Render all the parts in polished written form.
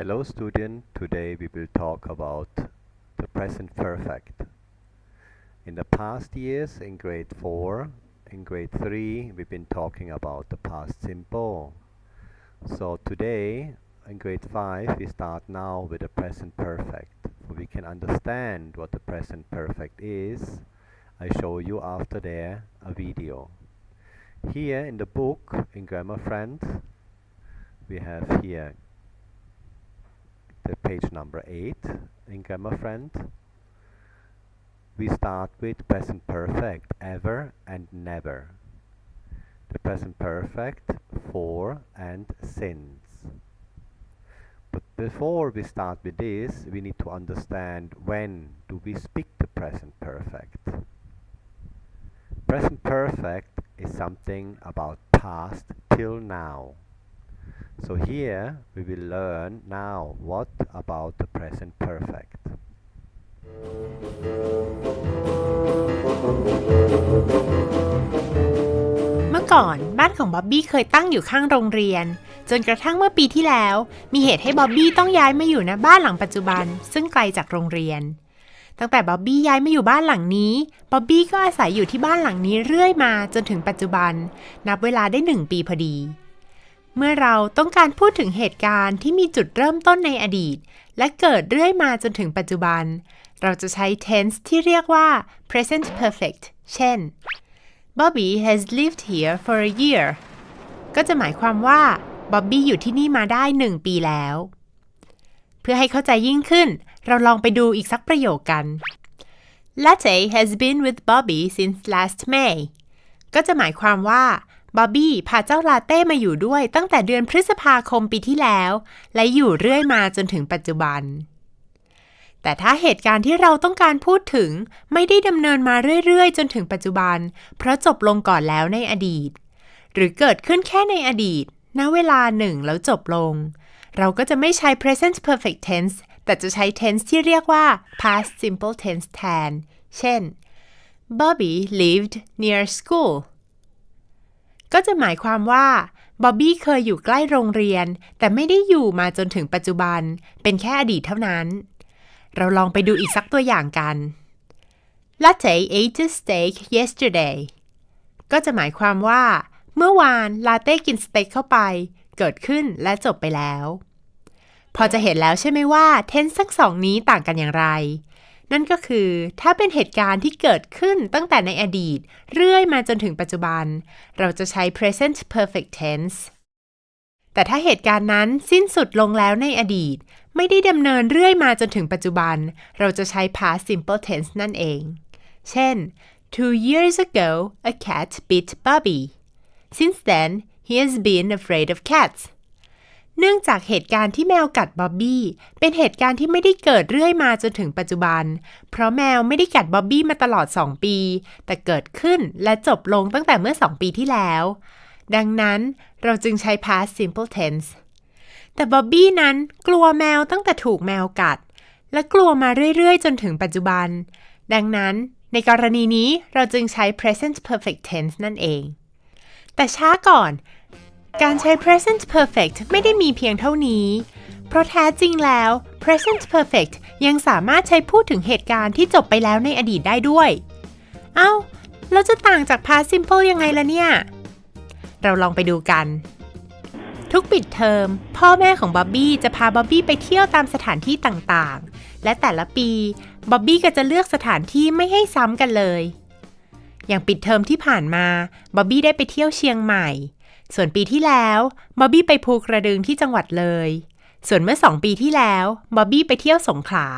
Hello student, today we will talk about the present perfect. In the past years, in grade 4, in grade 3, we've been talking about the past simple. So today, in grade 5, we start now with the present perfect. So we can understand what the present perfect is. I show you after there a video. Here in the book, in Grammar Friends, we have here the page number 8 in Grammar Friends. We start with present perfect, ever and never. The present perfect, for and since. But before we start with this, we need to understand when do we speak the present perfect. Present perfect is something about past till now. So here we will learn now what about the present perfect. เมื่อก่อนบ้านของบ๊อบบี้เคยตั้งอยู่ข้างโรงเรียนจนกระทั่งเมื่อปีที่แล้วมีเหตุให้บ๊อบบี้ต้องย้ายมาอยู่ณบ้านหลังปัจจุบันซึ่งไกลจากโรงเรียนตั้งแต่บ๊อบบี้ย้ายมาอยู่บ้านหลังนี้บ๊อบบี้ก็อาศัยอยู่ที่บ้านหลังนี้เรื่อยมาจนถึงปัจจุบันนับเวลาได้1 ปีพอดีเมื่อเราต้องการพูดถึงเหตุการณ์ที่มีจุดเริ่มต้นในอดีตและเกิดเรื่อยมาจนถึงปัจจุบันเราจะใช้ tense ที่เรียกว่า present perfect เช่น Bobby has lived here for a year ก็จะหมายความว่าบ๊อบบี้อยู่ที่นี่มาได้1 ปีแล้วเพื่อให้เข้าใจยิ่งขึ้นเราลองไปดูอีกสักประโยคกัน Latte has been with Bobby since last May ก็จะหมายความว่าบ๊อบบี้พาเจ้าลาเต้มาอยู่ด้วยตั้งแต่เดือนพฤษภาคมปีที่แล้วและอยู่เรื่อยมาจนถึงปัจจุบันแต่ถ้าเหตุการณ์ที่เราต้องการพูดถึงไม่ได้ดำเนินมาเรื่อยๆจนถึงปัจจุบันเพราะจบลงก่อนแล้วในอดีตหรือเกิดขึ้นแค่ในอดีตณเวลาหนึ่งแล้วจบลงเราก็จะไม่ใช้ present perfect tense แต่จะใช้ tense ที่เรียกว่า past simple tense แทนเช่น Bobby lived near school ก็จะหมายความว่าบ๊อบบี้เคยอยู่ใกล้โรงเรียนแต่ไม่ได้อยู่มาจนถึงปัจจุบันเป็นแค่อดีตเท่านั้นเราลองไปดูอีกสักตัวอย่างกัน Latte ate a steak yesterday ก็จะหมายความว่าเมื่อวานลาเต้กินสเต็กเข้าไปเกิดขึ้นและจบไปแล้วพอจะเห็นแล้วใช่ไหมว่า tense ทั้งสองนี้ต่างกันอย่างไรนั่นก็คือถ้าเป็นเหตุการณ์ที่เกิดขึ้นตั้งแต่ในอดีตเรื่อยมาจนถึงปัจจุบันเราจะใช้ present perfect tense แต่ถ้าเหตุการณ์นั้นสิ้นสุดลงแล้วในอดีตไม่ได้ดำเนินเรื่อยมาจนถึงปัจจุบันเราจะใช้ past simple tense นั่นเองเช่น 2 years ago a cat bit Bobby Since then he has been afraid of cats เนื่องจากเหตุการณ์ที่แมวกัดบ๊อบบี้เป็นเหตุการณ์ที่ไม่ได้เกิดเรื่อยมาจนถึงปัจจุบันเพราะแมวไม่ได้กัดบ๊อบบี้มาตลอด2 ปีแต่เกิดขึ้นและจบลงตั้งแต่เมื่อ2 ปีที่แล้วดังนั้นเราจึงใช้ past simple tense แต่บ๊อบบี้นั้นกลัวแมวตั้งแต่ถูกแมวกัดและกลัวมาเรื่อยๆจนถึงปัจจุบันดังนั้นในกรณีนี้เราจึงใช้ present perfect tense นั่นเองแต่ช้าก่อนการใช้ present perfect ไม่ได้มีเพียงเท่านี้เพราะแท้จริงแล้ว present perfect ยังสามารถใช้พูดถึงเหตุการณ์ที่จบไปแล้วในอดีตได้ด้วยแล้วจะต่างจาก past simple ยังไงล่ะเนี่ยเราลองไปดูกันทุกปิดเทอมพ่อแม่ของบ๊อบบี้จะพาบ๊อบบี้ไปเที่ยวตามสถานที่ต่างๆและแต่ละปีบ๊อบบี้ก็จะเลือกสถานที่ไม่ให้ซ้ำกันเลยอย่างปิดเทอมที่ผ่านมาบ๊อบบี้ได้ไปเที่ยวเชียงใหม่ส่วนปีที่แล้วบ๊อบบี้ไปภูกระดึงที่จังหวัดเลยส่วนเมื่อ2 ปีที่แล้วบ๊อบบี้ไปเที่ยวสงขลา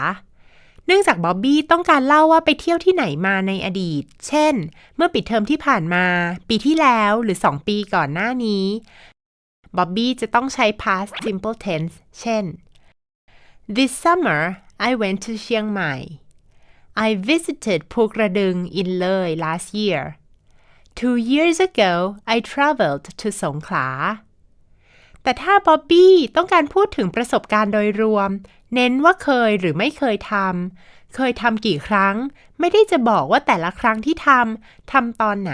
เนื่องจากบ๊อบบี้ต้องการเล่าว่าไปเที่ยวที่ไหนมาในอดีตเช่นเมื่อปิดเทอมที่ผ่านมาปีที่แล้วหรือ2 ปีก่อนหน้านี้บ๊อบบี้จะต้องใช้ past simple tense เช่น This summer I went to เชียงใหม่ I visited ภูกระดึง in เลย last year 2 years ago I traveled to สงขลาแต่ถ้าบ๊อบบี้ต้องการพูดถึงประสบการณ์โดยรวมเน้นว่าเคยหรือไม่เคยทำกี่ครั้งไม่ได้จะบอกว่าแต่ละครั้งที่ทำตอนไหน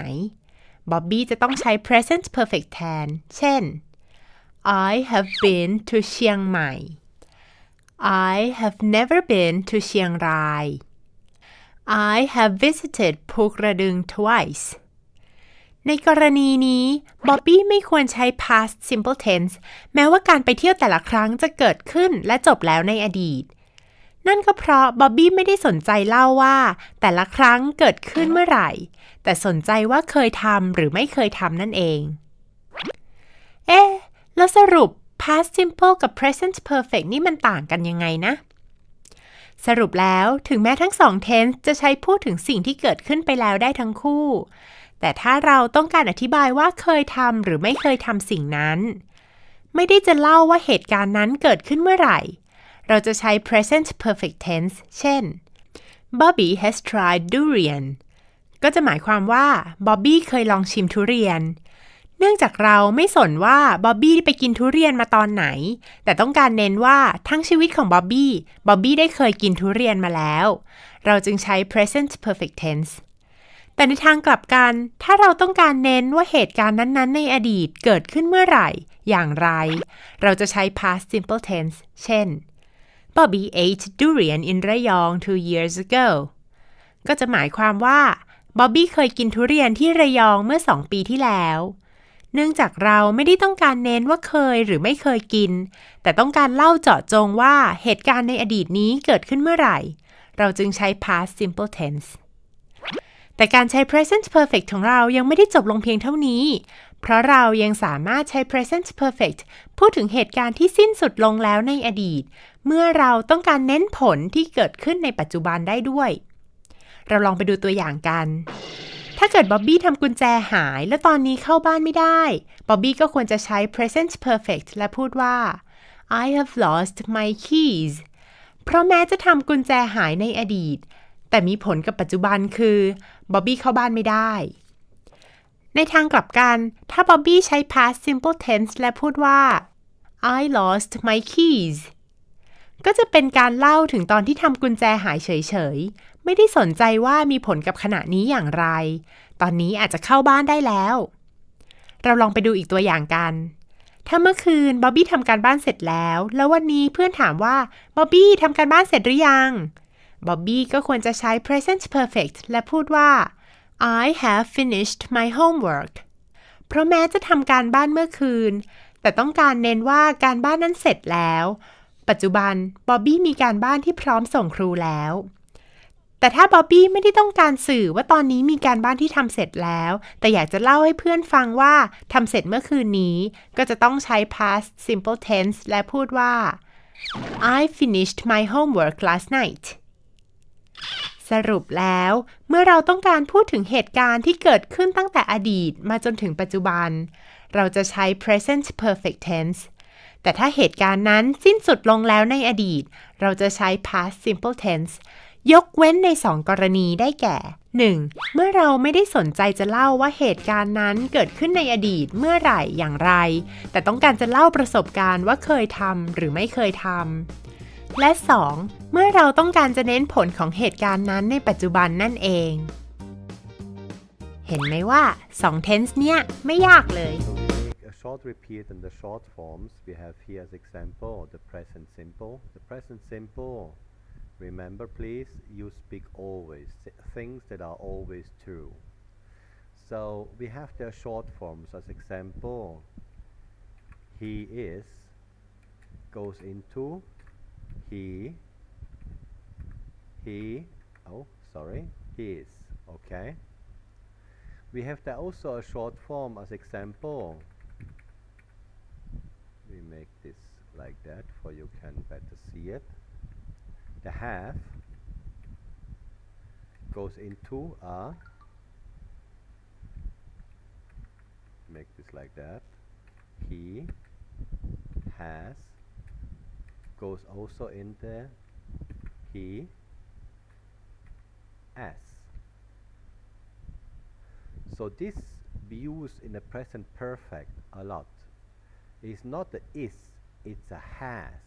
บ๊อบบี้จะต้องใช้ present perfect แทนเช่นI have been to เชียงใหม่ I have never been to Chiang Rai. I have visited ภูกระดึง twice. ในกรณีนี้บ๊อบบี้ไม่ควรใช้ past simple tense แม้ว่าการไปเที่ยวแต่ละครั้งจะเกิดขึ้นและจบแล้วในอดีตนั่นก็เพราะบ๊อบบี้ไม่ได้สนใจเล่าว่าแต่ละครั้งเกิดขึ้นเมื่อไหร่แต่สนใจว่าเคยทำหรือไม่เคยทำนั่นเองแล้วสรุป past simple กับ present perfect นี่มันต่างกันยังไงนะสรุปแล้วถึงแม้ทั้งสอง tense จะใช้พูดถึงสิ่งที่เกิดขึ้นไปแล้วได้ทั้งคู่แต่ถ้าเราต้องการอธิบายว่าเคยทำหรือไม่เคยทำสิ่งนั้นไม่ได้จะเล่าว่าเหตุการณ์นั้นเกิดขึ้นเมื่อไหร่เราจะใช้ present perfect tense เช่น Bobby has tried durian ก็จะหมายความว่าบ๊อบบี้เคยลองชิมทุเรียนเนื่องจากเราไม่สนว่าบ๊อบบี้ไปกินทุเรียนมาตอนไหนแต่ต้องการเน้นว่าทั้งชีวิตของบ๊อบบี้ได้เคยกินทุเรียนมาแล้วเราจึงใช้ present perfect tense แต่ในทางกลับกันถ้าเราต้องการเน้นว่าเหตุการณ์นั้นๆในอดีตเกิดขึ้นเมื่อไหร่อย่างไรเราจะใช้ past simple tense เช่น Bobby ate durian in Rayong 2 years ago ก็จะหมายความว่าบ๊อบบี้เคยกินทุเรียนที่ระยองเมื่อ2 ปีที่แล้วเนื่องจากเราไม่ได้ต้องการเน้นว่าเคยหรือไม่เคยกินแต่ต้องการเล่าเจาะจงว่าเหตุการณ์ในอดีตนี้เกิดขึ้นเมื่อไหร่เราจึงใช้ past simple tense แต่การใช้ present perfect ของเรายังไม่ได้จบลงเพียงเท่านี้เพราะเรายังสามารถใช้ present perfect พูดถึงเหตุการณ์ที่สิ้นสุดลงแล้วในอดีตเมื่อเราต้องการเน้นผลที่เกิดขึ้นในปัจจุบันได้ด้วยเราลองไปดูตัวอย่างกันถ้าเกิดบ๊อบบี้ทำกุญแจหายและตอนนี้เข้าบ้านไม่ได้บ๊อบบี้ก็ควรจะใช้ present perfect และพูดว่า I have lost my keys เพราะแม้จะทำกุญแจหายในอดีตแต่มีผลกับปัจจุบันคือบ๊อบบี้เข้าบ้านไม่ได้ในทางกลับกันถ้าบ๊อบบี้ใช้ past simple tense และพูดว่า I lost my keys ก็จะเป็นการเล่าถึงตอนที่ทำกุญแจหายเฉยๆไม่ได้สนใจว่ามีผลกับขณะนี้อย่างไรตอนนี้อาจจะเข้าบ้านได้แล้วเราลองไปดูอีกตัวอย่างกันถ้าเมื่อคืนบ๊อบบี้ทำการบ้านเสร็จแล้ววันนี้เพื่อนถามว่าบ๊อบบี้ทำการบ้านเสร็จหรือยังบ๊อบบี้ก็ควรจะใช้ present perfect และพูดว่า I have finished my homework เพราะแม้จะทำการบ้านเมื่อคืนแต่ต้องการเน้นว่าการบ้านนั้นเสร็จแล้วปัจจุบันบ๊อบบี้มีการบ้านที่พร้อมส่งครูแล้วแต่ถ้าบ๊อบบี้ไม่ได้ต้องการสื่อว่าตอนนี้มีการบ้านที่ทำเสร็จแล้วแต่อยากจะเล่าให้เพื่อนฟังว่าทำเสร็จเมื่อคืนนี้ก็จะต้องใช้ past simple tense และพูดว่า I finished my homework last night สรุปแล้วเมื่อเราต้องการพูดถึงเหตุการณ์ที่เกิดขึ้นตั้งแต่อดีตมาจนถึงปัจจุบันเราจะใช้ present perfect tense แต่ถ้าเหตุการณ์นั้นสิ้นสุดลงแล้วในอดีตเราจะใช้ past simple tense ยกเว้นใน2 กรณีได้แก่ 1. เมื่อเราไม่ได้สนใจจะเล่าว่าเหตุการณ์นั้นเกิดขึ้นในอดีตเมื่อไหร่อย่างไรแต่ต้องการจะเล่าประสบการณ์ว่าเคยทำหรือไม่เคยทำและ 2. เมื่อเราต้องการจะเน้นผลของเหตุการณ์นั้นในปัจจุบันนั่นเองเห็นไหมว่า2 tense เนี่ยไม่ยากเลยShort repeat in the short forms we have here as example the present simple. The present simple, remember please, you speak always, things that are always true. So we have their short forms as example. He is goes into he, is, okay? We have there also a short form as example.We make this like that for you can better see it. The have goes into make this like that. He has goes also in the he as. So this we use in the present perfect a lot.It's not the is, it's a has.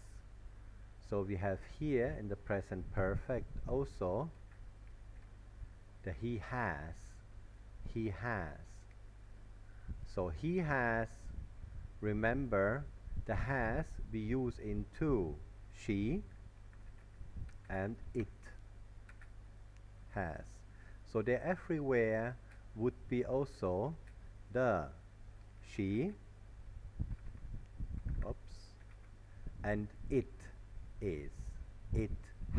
So we have here in the present perfect also the he has. So he has, remember the has we use into she and it has. So the everywhere would be also the she, oops, and it is, it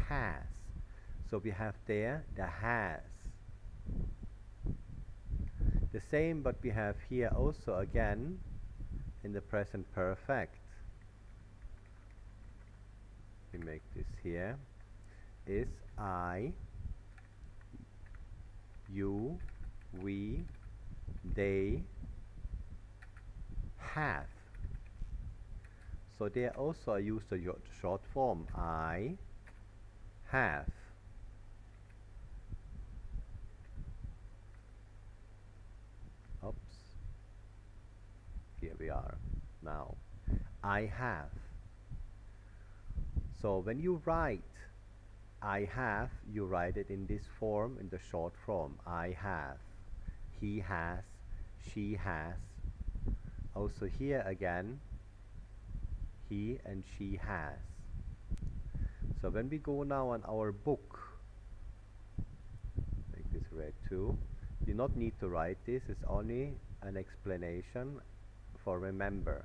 has. So we have there the has. The same but we have here also again in the present perfect. We make this here is I, you, we, they have. So there also I use the short form I have. Oops. Here we are now. I have. So when you write I have, you write it in this form, in the short form. I have. He has. She has. Also here again, he and she has. So when we go now on our book, make this red too. You not need to write this, it's only an explanation for remember.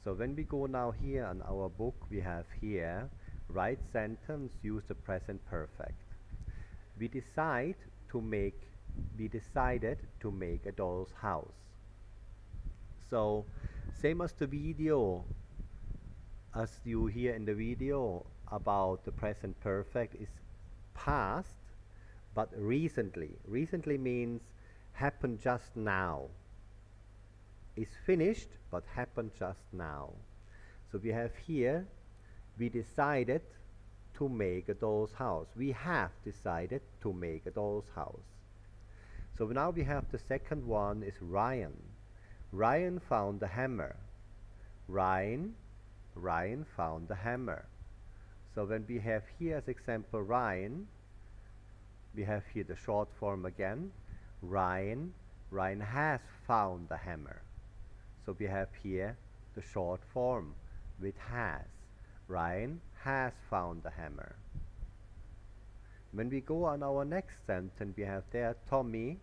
So when we go now here on our book, we have here, right sentence, use the present perfect. We decided to make a doll's house. So same as the video, as you hear in the video about the present perfect is past, but recently. Recently means happened just now. Is finished, but happened just now. So we have here, we decided to make a doll's house. We have decided to make a doll's house. So now we have the second one is Ryan. Ryan found the hammer. Ryan found the hammer. So when we have here as example Ryan, we have here the short form again. Ryan has found the hammer. So we have here the short form with has. Ryan has found the hammer. When we go on our next sentence, we have there Tommy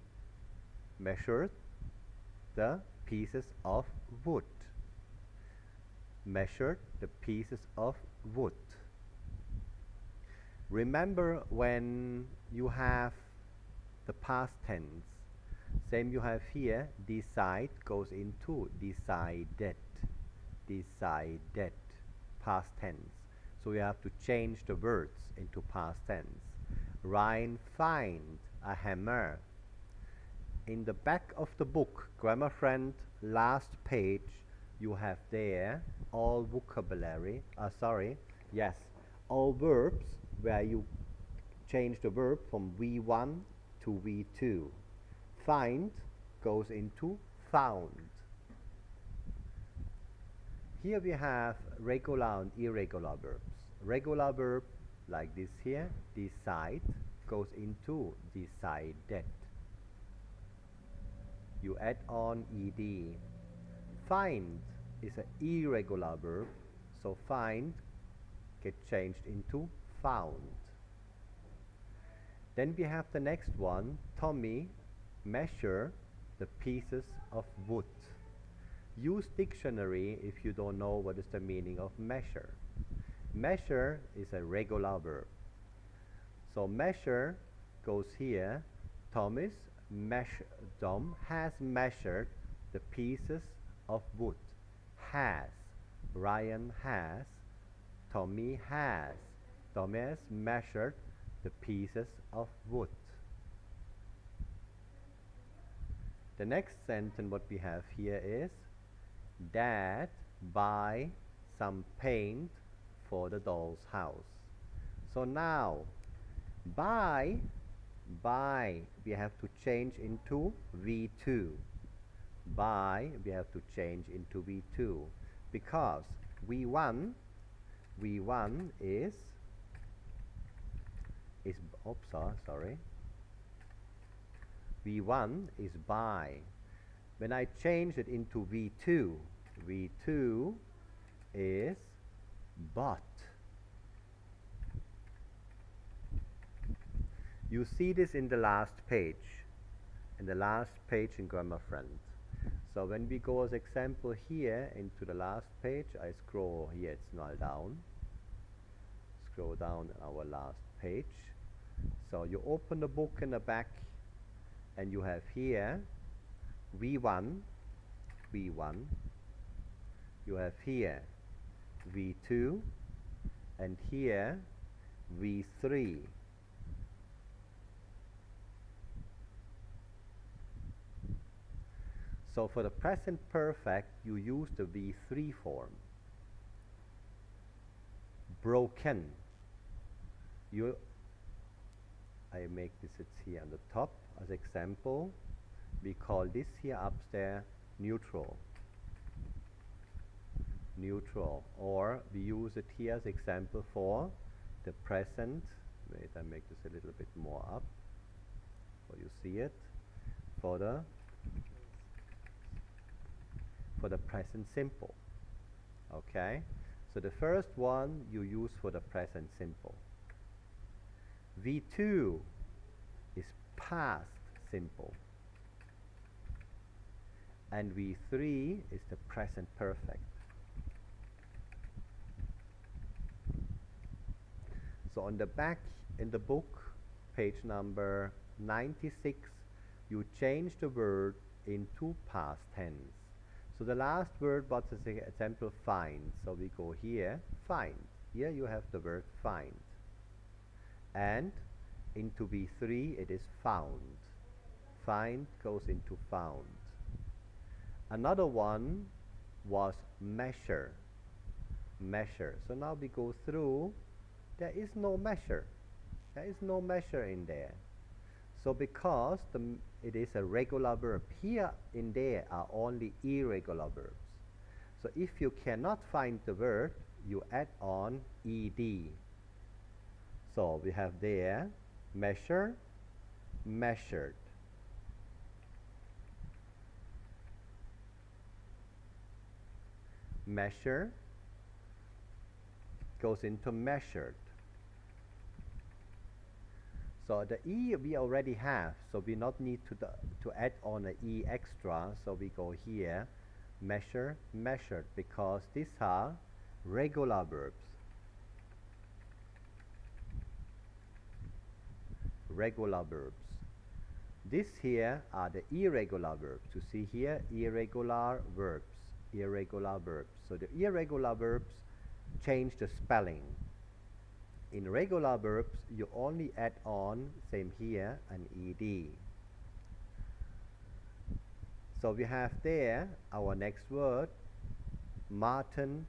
measured the pieces of wood. Measured the pieces of wood. Remember when you have the past tense, same you have here, decide goes into decided. Decided, past tense. So you have to change the words into past tense. Ryan find a hammer. In the back of the book, Grammar Friend, last page, you have there all vocabulary, all verbs where you change the verb from V1 to V2. Find goes into found. Here we have regular and irregular verbs. Regular verb, like this here, decide, goes into decided. You add on ed. Find is an irregular verb, so find get changed into found. Then we have the next one, Tommy measure the pieces of wood. Use dictionary if you don't know what is the meaning of measure. Measure is a regular verb. So measure goes here. Tom has measured the pieces of wood. Has. Ryan has. Tommy has. Tommy has measured the pieces of wood. The next sentence what we have here is Dad buy some paint for the doll's house. So now buy we have to change into V2. Buy we have to change into V2 because V1 is V1 is buy. When I change it into V2 is bought. You see this in the last page. In the last page in Grammar Friend. So when we go as example here into the last page, I scroll here, it's null down. Scroll down our last page. So you open the book in the back and you have here V1, V1. You have here V2 and here V3. So for the present perfect, you use the V3 form. Broken. I make this, it's here on the top as example. We call this here upstairs neutral. Neutral. Or we use it here as example for the present. Wait, I make this a little bit more up so you see it. For the present simple. Okay? So the first one you use for the present simple. V2 is past simple. And V3 is the present perfect. So on the back in the book, page number 96, you change the word into past tense. So the last word was as an example find. So we go here, find. Here you have the word find. And into V3 it is found. Find goes into found. Another one was measure. Measure. So now we go through. There is no measure. There is no measure in there. So because it is a regular verb, here in there are only irregular verbs. So if you cannot find the word, you add on ed. So we have there measure, measured. Measure goes into measured. So the E we already have, so we not need to add on an E extra, so we go here, measure, measured, because these are regular verbs. Regular verbs. This here are the irregular verbs. You see here, irregular verbs. Irregular verbs. So the irregular verbs change the spelling. In regular verbs, you only add on, same here, an ed. So we have there our next word, Martin.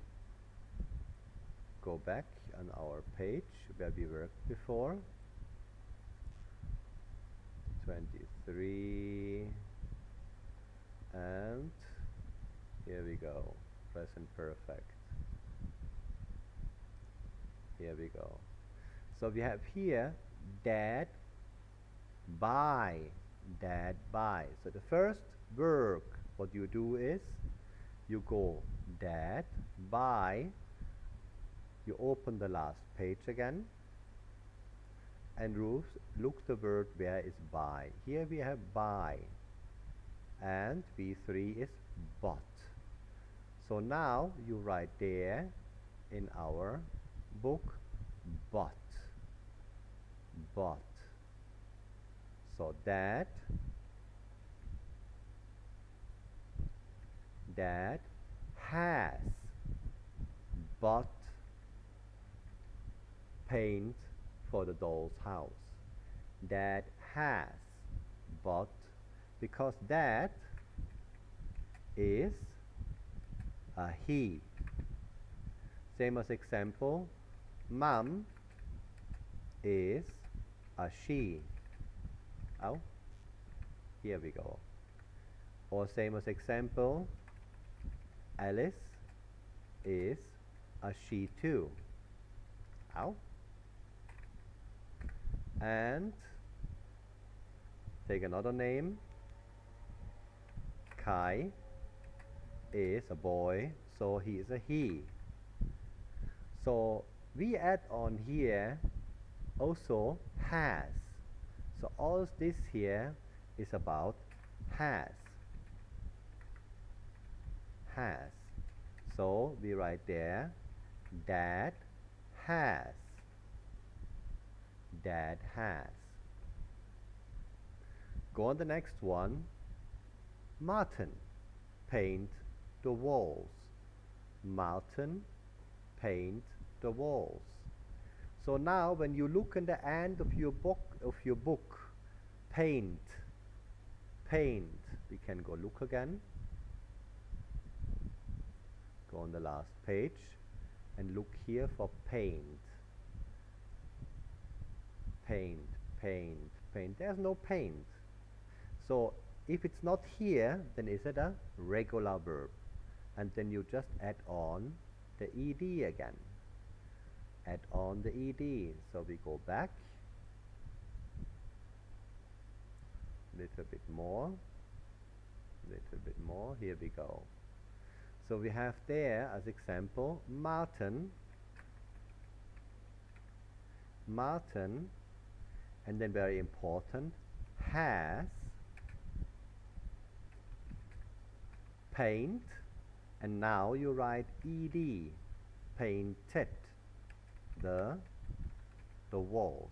Go back on our page where we worked before. 23. And here we go, present perfect. Here we go. So we have here dad, buy, dad, buy. So the first work, what you do is you go dad, buy, you open the last page again and look the word where is buy. Here we have buy and V3 is bought. So now you write there in our book bought. Bought. So dad has bought paint for the doll's house. Dad has bought, because dad is a he. Same as example, mom is a she. Oh, here we go. Or same as example, Alice is a she too. Oh. And take another name. Kai is a boy, so he is a he. So we add on here also has. So all this here is about has. Has. So we write there, Dad has. Dad has. Go on the next one. Martin paint the walls. Martin paint the walls. So now when you look in the end of your book, paint, we can go look again. Go on the last page and look here for paint. Paint, paint, paint. There's no paint. So if it's not here, then is it a regular verb? And then you just add on the ed again. Add on the ed. So we go back little bit more. Here we go. So we have there as example Martin, and then very important, has paint, and now you write ed, painted the walls,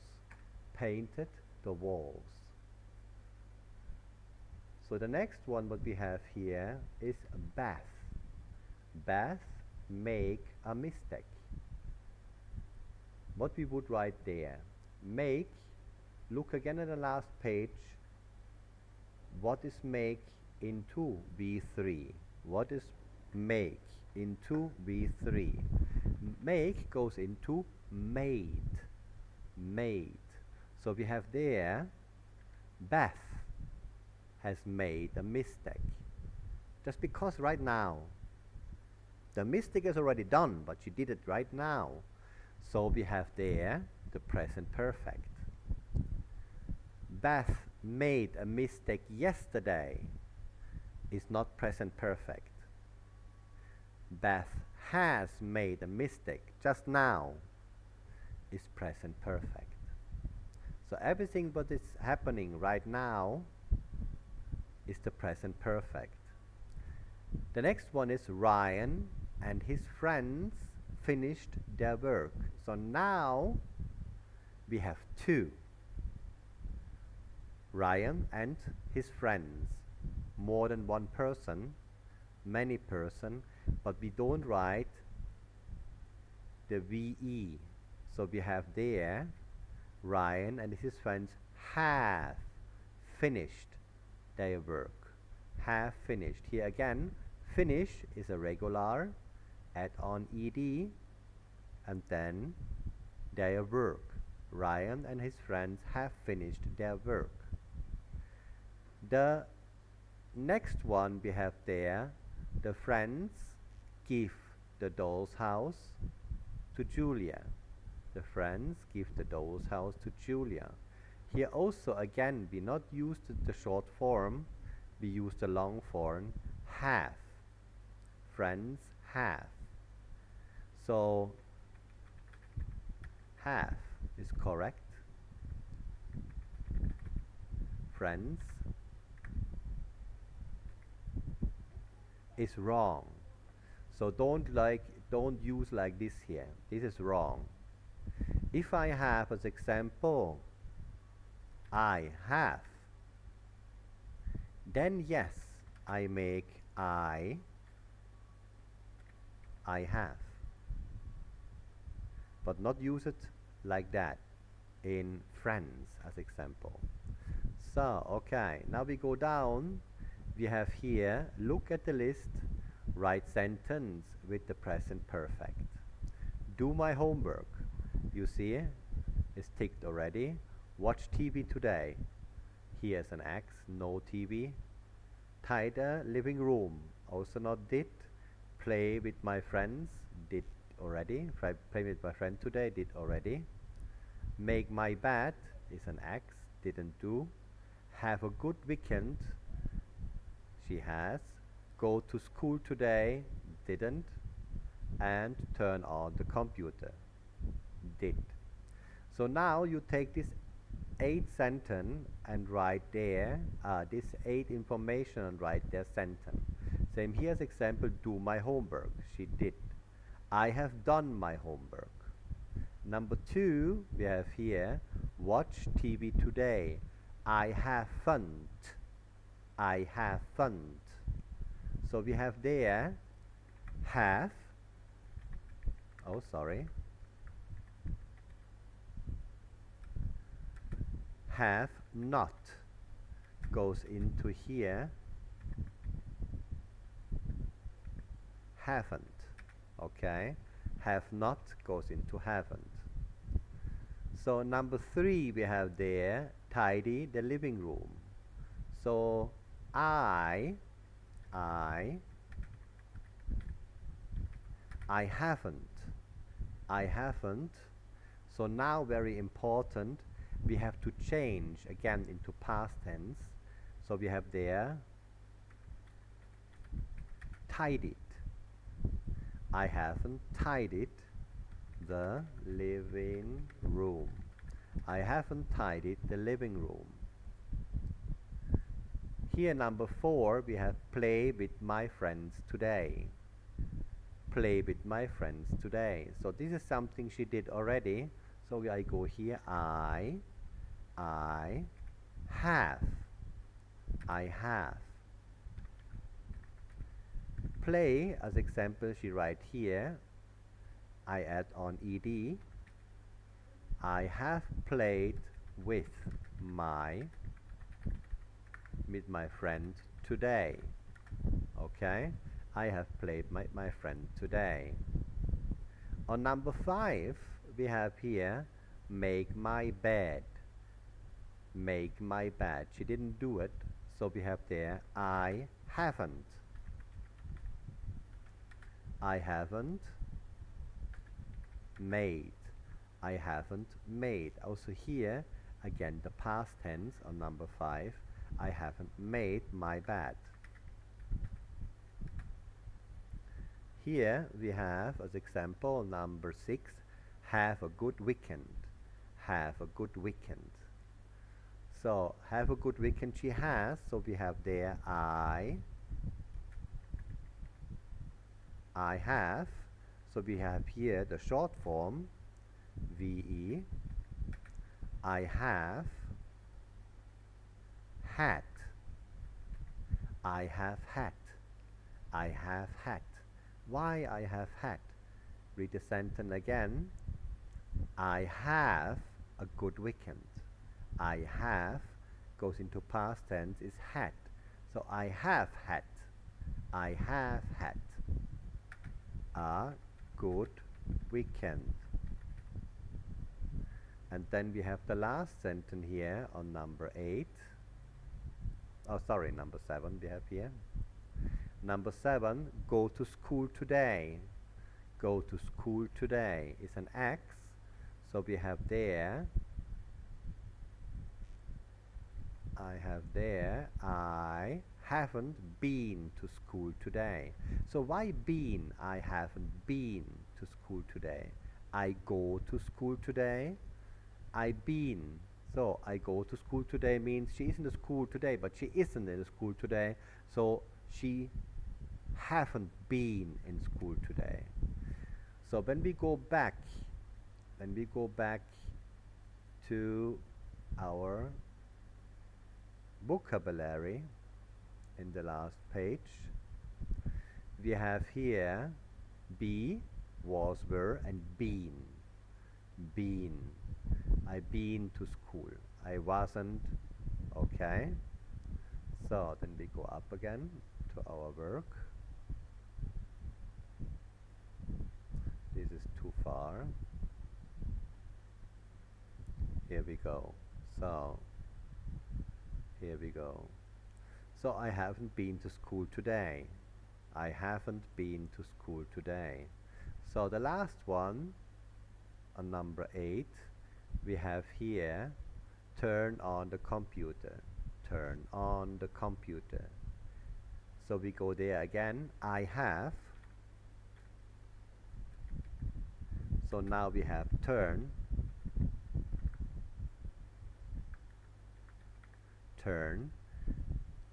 painted the walls. So the next one what we have here is Beth. Beth make a mistake. What we would write there, make, look again at the last page, what is make into V3? What is make into V3? Make goes into made. So we have there, Beth has made a mistake. Just because right now, the mistake is already done, but she did it right now. So we have there the present perfect. Beth made a mistake yesterday is not present perfect. Beth has made a mistake just now is present perfect. So everything what is happening right now is the present perfect. The next one is Ryan and his friends finished their work. So now we have two. Ryan and his friends. More than one person, many person, but we don't write the VE. So we have there, Ryan and his friends have finished their work. Have finished. Here again, finish is a regular, add on ed, and then their work. Ryan and his friends have finished their work. The next one we have there, the friends give the doll's house to Julia. The friends give the doll's house to Julia. Here also again we not use the short form, we use the long form, have. Friends have. So have is correct. Friends is wrong. So don't use like this here. This is wrong. If I have as example I have, then yes, I make I have, but not use it like that in friends as example. So okay, now we go down. We have here, look at the list, write sentence with the present perfect. Do my homework. You see, it's ticked already. Watch TV today. Here's an X, no TV. Tidy living room, also not did. Play with my friends, did already. Play with my friend today, did already. Make my bed is an X, didn't do. Have a good weekend, she has. Go to school today, didn't. And turn on the computer, did. So now you take this 8 sentence and write there this 8 information and write their sentence. Same here's example, do my homework. She did. I have done my homework. Number 2, we have here, watch TV today. I have fun. I have fun. So we have there, have, oh sorry, have not goes into here, haven't. Okay, have not goes into haven't. So number 3 we have there, tidy the living room. So I haven't. So now very important, we have to change again into past tense. So we have there, tidied. I haven't tidied the living room. I haven't tidied the living room. Here number 4 we have play with my friends today. Play with my friends today. So this is something she did already. So I go here, I have. I have. Play, as example, she write here. I add on ed. I have played with my friend today. Okay, I have played with my friend today. On number 5 we have here, make my bed. Make my bed. She didn't do it, so we have there, I haven't. I haven't made. I haven't made. Also here, again the past tense on number 5, I haven't made my bed. Here we have as example number 6, have a good weekend. Have a good weekend. So have a good weekend she has, so we have there I have. So we have here the short form VE. I have had. I have had. I have had. Why I have had? Read the sentence again. I have a good weekend. I have goes into past tense is had. So I have had. I have had a good weekend. And then we have the last sentence here on number 8. Oh, sorry, number 7 we have here. Number 7, go to school today. Go to school today is an X. So we have there, I haven't been to school today. So why been? I haven't been to school today. I go to school today. I been. So I go to school today means she is in the school today, but she isn't in the school today. So she haven't been in school today. So when we go back to our vocabulary in the last page, we have here be, was, were, and been. Been. I been to school. I wasn't. Okay. So then we go up again to our work. This is too far. Here we go. So here we go. So I haven't been to school today. I haven't been to school today. So the last one on number 8, we have here, turn on the computer. Turn on the computer. So we go there again, I have. So now we have turn turn.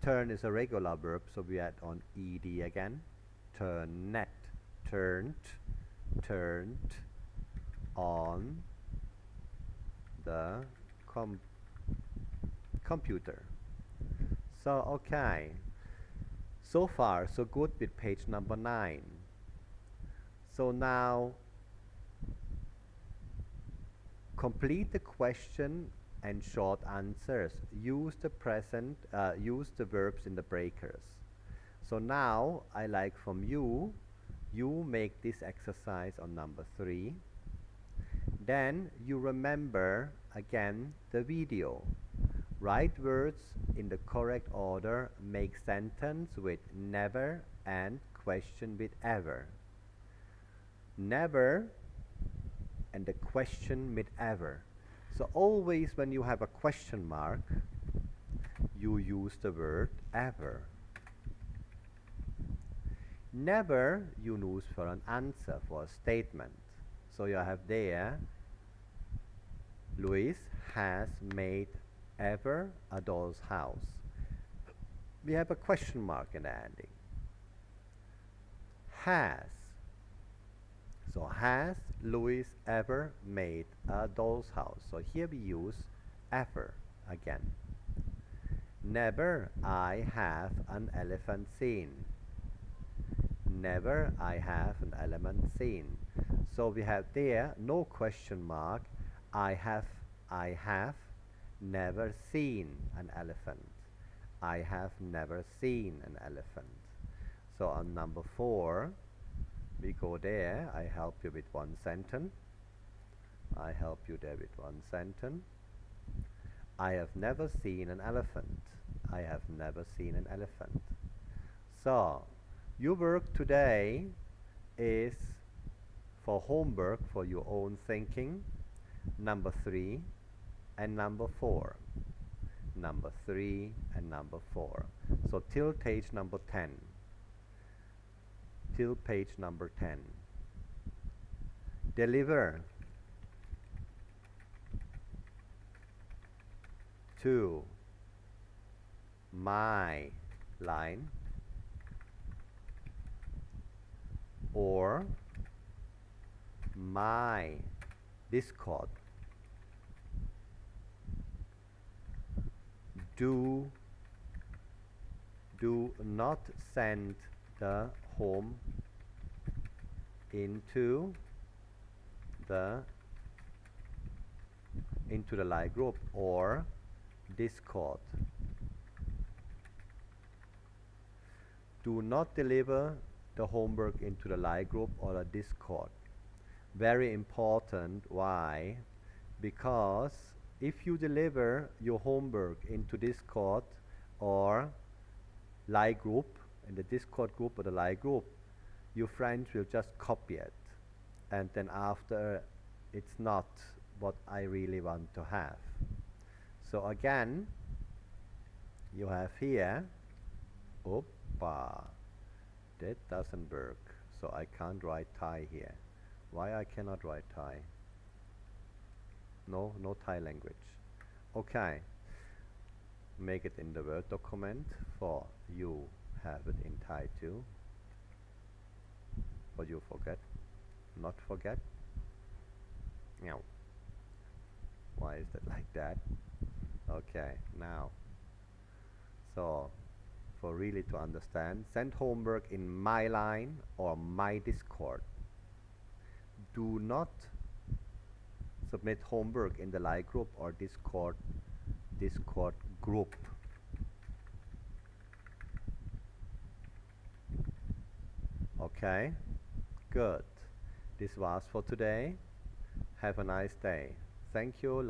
Turn is a regular verb, so we add on ed again. Turn net, turned, turned on the computer. So okay, so far so good with page number 9. So now complete the question and short answers. Use the verbs in the breakers. So now I like from you make this exercise on number 3. Then you remember again the video. Write words in the correct order, make sentence with never and question with ever. Never and the question with ever. So always when you have a question mark, you use the word ever. Never you use for an answer, for a statement. So you have there, Louis has made ever a doll's house. We have a question mark in the ending. Has. So has Louis ever made a doll's house? So here we use ever again. Never I have an elephant seen. Never I have an elephant seen. So we have there no question mark. I have never seen an elephant. I have never seen an elephant. So on number 4, we go there. I help you with one sentence. I help you there with one sentence. I have never seen an elephant. I have never seen an elephant. So your work today is for homework for your own thinking, number 3 and number 4. Number 3 and number 4. So till page number 10. Till page number 10. Deliver to my line or my Discord. Do not send the home into the line group or Discord. Do not deliver the homework into the line group or the Discord. Very important. Why? Because if you deliver your homework into Discord or line group, in the Discord group or the line group, your friends will just copy it, and then after it's not what I really want to have. So again, you have here, oppa, that doesn't work, so I can't write Thai here. Why I cannot write Thai? No Thai language. Okay, make it in the Word document, for you have it in Thai too. For you forget, not forget. No. Why is that like that? Okay, now. So, for really to understand, send homework in my line or my Discord. Do not submit homework in the line group or Discord group. Okay, good. This was for today. Have a nice day. Thank you.